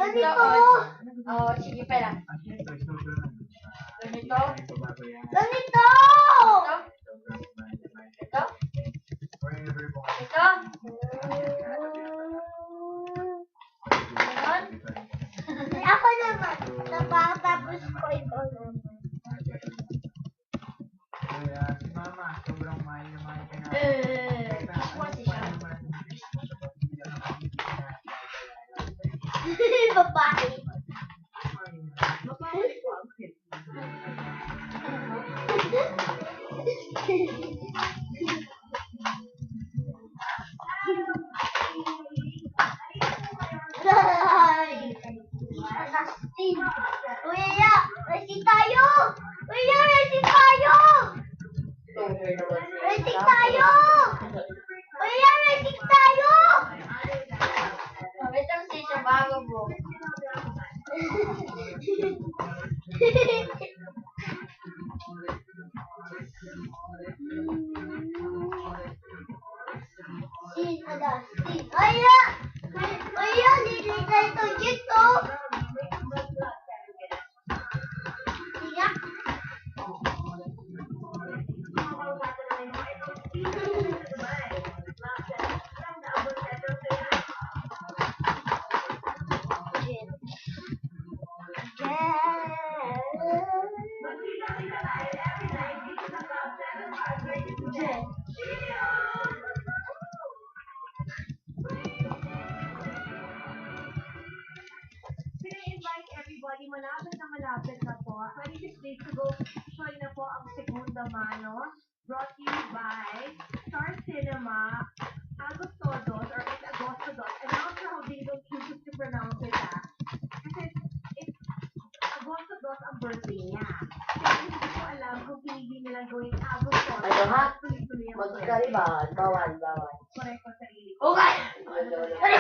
Ganito! Oo, sige pa lang. Ganito? Ganito! Ito? Ito? Ganon? Ako naman. Tapos ko ito. Kaya si Mama, sobrang mahal na mahal ka na. Babae. Kuya, racing tayo! Kuya, racing tayo! Racing tayo! Kuya, racing tayo! Wait lang siya, bago po. Kuya! Kuya, lilita ito dito! Kuya? Invite everybody, malapit na po. 26 days ago, show na po ang Segunda Mano, brought to you by Star Cinema, Agostodos, or it's Agostodos. And now how they don't choose to pronounce it, kasi it's Agostodos ang birthday niya. Kaya hindi ko alam kung pinili nilang gawing Agostodos. Ano ha? Tuloy-tuloy ang Magkakariban, bawal. correct ko sarili. Okay! Ano